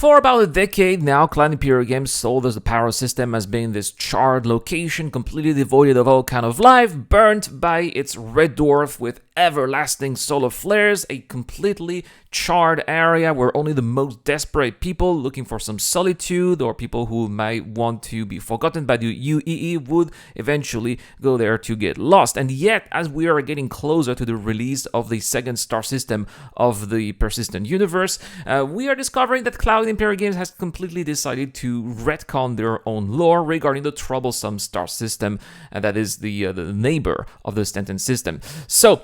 For about a decade now, Clan Pyro Games sold us the Pyro system as being this charred location, completely devoid of all kind of life, burnt by its red dwarf with everlasting solar flares, a completely charred area where only the most desperate people looking for some solitude or people who might want to be forgotten by the UEE would eventually go there to get lost. And yet, as we are getting closer to the release of the second star system of the persistent universe, we are discovering that Cloud Imperial Games has completely decided to retcon their own lore regarding the troublesome star system that is the neighbor of the Stanton system. So,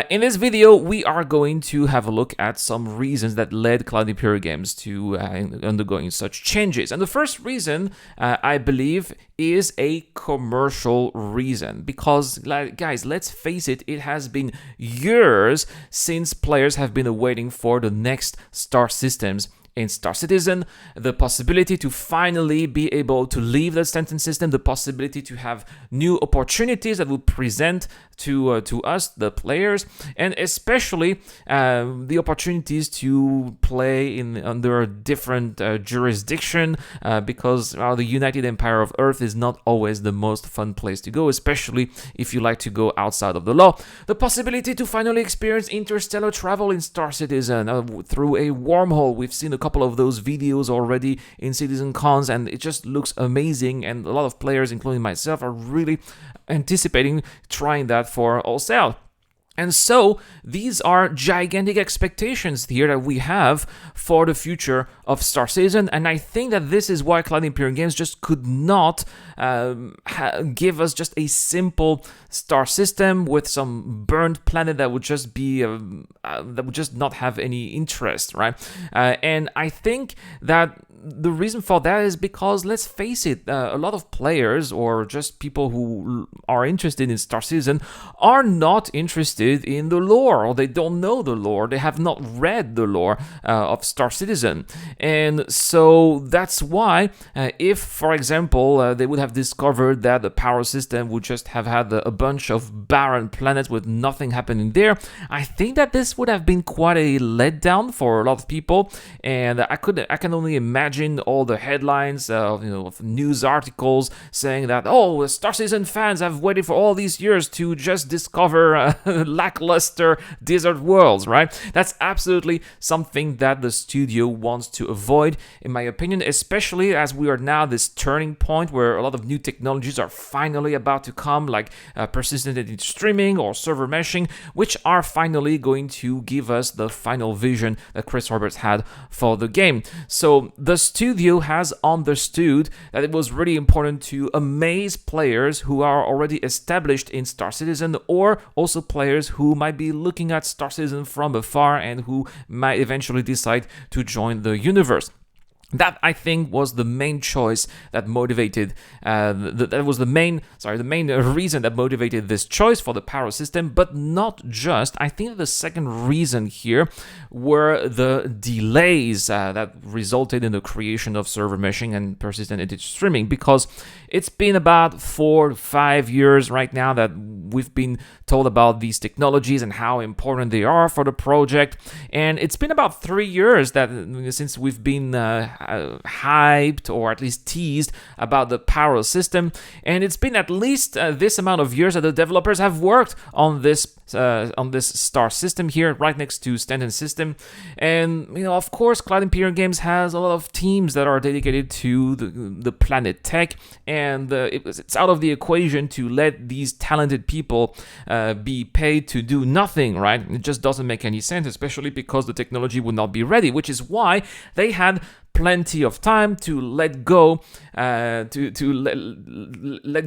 in this video, we are going to have a look at some reasons that led Cloud Imperial Games to undergoing such changes. And the first reason, I believe, is a commercial reason. Because, guys, let's face it, it has been years since players have been awaiting for the next star systems in Star Citizen, the possibility to finally be able to leave the Stanton system, the possibility to have new opportunities that will present to us, the players, and especially the opportunities to play under a different jurisdiction, because the United Empire of Earth is not always the most fun place to go, especially if you like to go outside of the law. The possibility to finally experience interstellar travel in Star Citizen through a wormhole. We've seen a couple of those videos already in Citizen Cons, and it just looks amazing, and a lot of players, including myself, are really anticipating trying that for ourselves. And so, these are gigantic expectations here that we have for the future of Star Citizen, and I think that this is why Cloud Imperial Games just could not give us just a simple star system with some burned planet that would just be that would just not have any interest, right? And I think that the reason for that is because, let's face it, a lot of players or just people who are interested in Star Citizen are not interested in the lore, or they don't know the lore, they have not read the lore of Star Citizen. And so that's why, if, for example, they would have discovered that the power system would just have had a bunch of barren planets with nothing happening there, I think that this would have been quite a letdown for a lot of people. And I can only imagine all the headlines of news articles saying that, oh, Star Citizen fans have waited for all these years to just discover lackluster desert worlds, right? That's absolutely something that the studio wants to avoid, in my opinion, especially as we are now this turning point where a lot of new technologies are finally about to come, like persistent edit streaming or server meshing, which are finally going to give us the final vision that Chris Roberts had for the game. So the studio has understood that it was really important to amaze players who are already established in Star Citizen, or also players who might be looking at Star Citizen from afar and who might eventually decide to join the universe. That, I think, was the main choice that motivated, the main reason that motivated this choice for the Pyro system, but not just. I think the second reason here were the delays that resulted in the creation of server meshing and persistent edit streaming, because it's been about 4 to 5 years right now that we've been told about these technologies and how important they are for the project, and it's been about 3 years that since we've been hyped or at least teased about the Pyro system, and it's been at least this amount of years that the developers have worked on this star system here, right next to Stanton system. And of course, Cloud Imperial Games has a lot of teams that are dedicated to the planet tech, and it's out of the equation to let these talented people be paid to do nothing, right? It just doesn't make any sense, especially because the technology would not be ready, which is why they had plenty of time to let go, let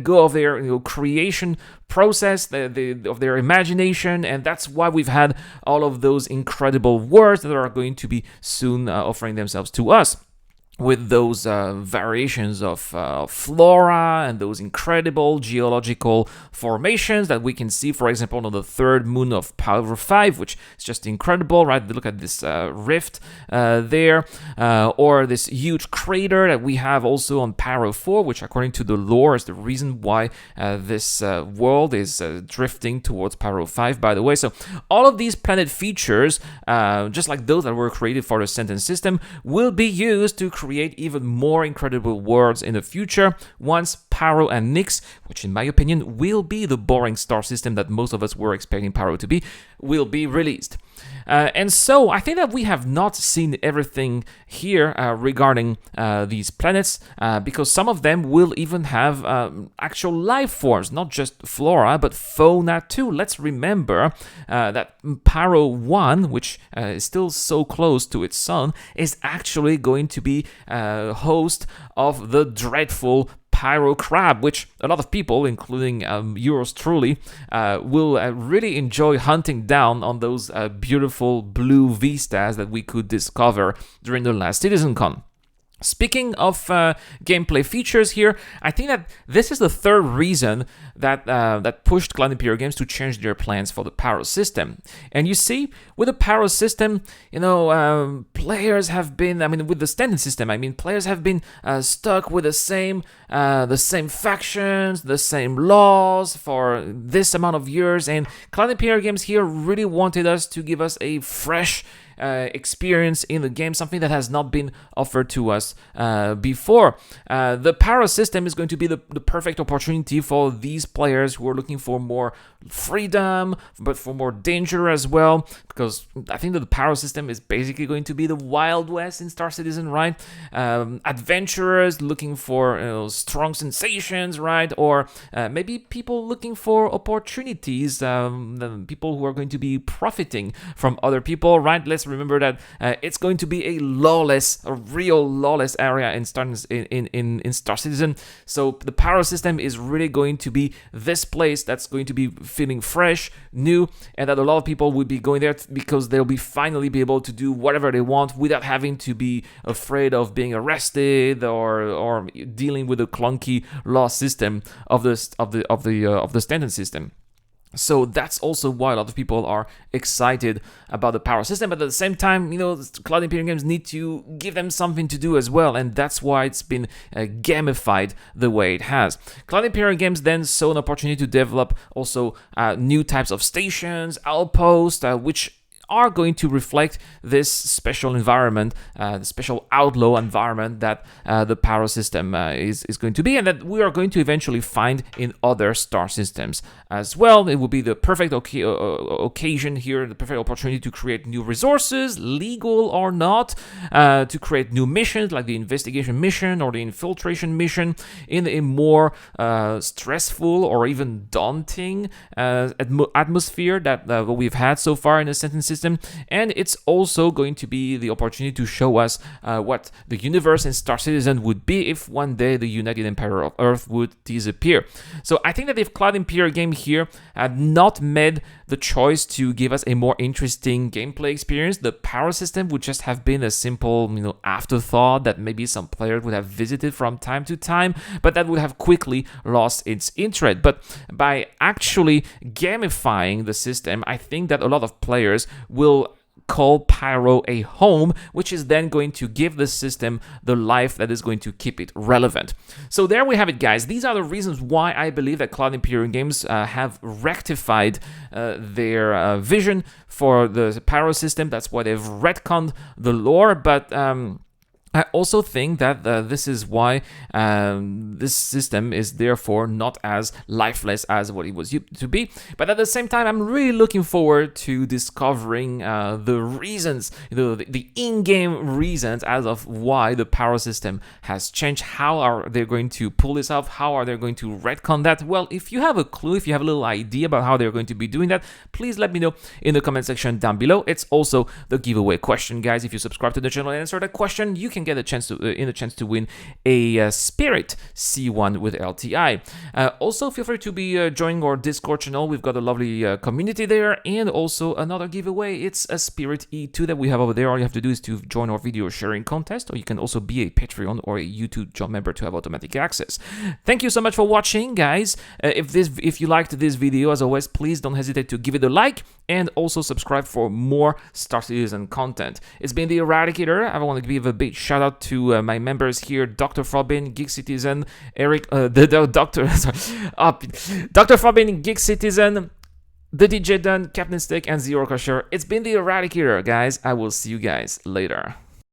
go of their creation process, of their imagination, and that's why we've had all of those incredible words that are going to be soon offering themselves to us. with those variations of flora and those incredible geological formations that we can see, for example, on the third moon of Pyro 5, which is just incredible, right? Look at this rift there, or this huge crater that we have also on Pyro 4, which according to the lore is the reason why this world is drifting towards Pyro 5, by the way. So all of these planet features, just like those that were created for the sentence system, will be used to create even more incredible worlds in the future once Pyro and Nyx, which in my opinion will be the boring star system that most of us were expecting Pyro to be, will be released. And so I think that we have not seen everything here regarding these planets, because some of them will even have actual life forms, not just flora, but fauna too. Let's remember that Pyro 1, which is still so close to its sun, is actually going to be host of the dreadful Pyro crab, which a lot of people, including yours truly, will really enjoy hunting down on those beautiful blue vistas that we could discover during the last CitizenCon. Speaking of gameplay features here, I think that this is the third reason that pushed Cloud Imperial Games to change their plans for the Pyro system. And you see, with the Pyro system, players have been, with the standard system, players have been stuck with the same factions, the same laws for this amount of years, and Cloud Imperial Games here really wanted us to give us a fresh experience in the game, something that has not been offered to us before. The Pyro system is going to be the perfect opportunity for these players who are looking for more freedom, but for more danger as well, because I think that the Pyro system is basically going to be the Wild West in Star Citizen, right? Adventurers looking for strong sensations, right? Or maybe people looking for opportunities, people who are going to be profiting from other people, right? Let's remember that it's going to be a real lawless area in Star Citizen. So the Pyro system is really going to be this place that's going to be feeling fresh, new, and that a lot of people would be going there because they'll be finally be able to do whatever they want without having to be afraid of being arrested or dealing with the clunky law system of the standard system. So that's also why a lot of people are excited about the Pyro system, but at the same time, Cloud Imperial Games need to give them something to do as well, and that's why it's been gamified the way it has. Cloud Imperial Games then saw an opportunity to develop also new types of stations, outposts, which are going to reflect this special environment, the special outlaw environment that the Pyro system is going to be, and that we are going to eventually find in other star systems as well. It will be the perfect occasion here, the perfect opportunity to create new resources, legal or not, to create new missions like the investigation mission or the infiltration mission in a more stressful or even daunting atmosphere that what we've had so far in the sentence system. And it's also going to be the opportunity to show us what the universe in Star Citizen would be if one day the United Empire of Earth would disappear. So I think that if Cloud Imperial Game here had not made the choice to give us a more interesting gameplay experience, the Pyro system would just have been a simple, afterthought that maybe some players would have visited from time to time, but that would have quickly lost its interest. But by actually gamifying the system, I think that a lot of players will call Pyro a home, which is then going to give the system the life that is going to keep it relevant. So there we have it, guys. These are the reasons why I believe that Cloud Imperial Games have rectified their vision for the Pyro system. That's why they've retconned the lore, but I also think that this is why this system is therefore not as lifeless as what it was used to be. But at the same time, I'm really looking forward to discovering the reasons, the in-game reasons as of why the Pyro system has changed. How are they going to pull this off? How are they going to retcon that? Well, if you have a clue, if you have a little idea about how they're going to be doing that, please let me know in the comment section down below. It's also the giveaway question, guys. If you subscribe to the channel and answer that question, you can can get a chance to win a Spirit C1 with LTI. Also, feel free to be joining our Discord channel. We've got a lovely community there, and also another giveaway. It's a Spirit E2 that we have over there. All you have to do is to join our video sharing contest, or you can also be a Patreon or a YouTube job member to have automatic access. Thank you so much for watching, guys. If you liked this video, as always, please don't hesitate to give it a like, and also subscribe for more Star Citizen content. It's been the Eradicator. I want to give a big shout out to my members here: Dr. Frobin, Geek Citizen, Eric, Dr. Frobin, Geek Citizen, the DJ Dunn, Captain Stick, and Zero Crusher. It's been the Eradicator, guys. I will see you guys later.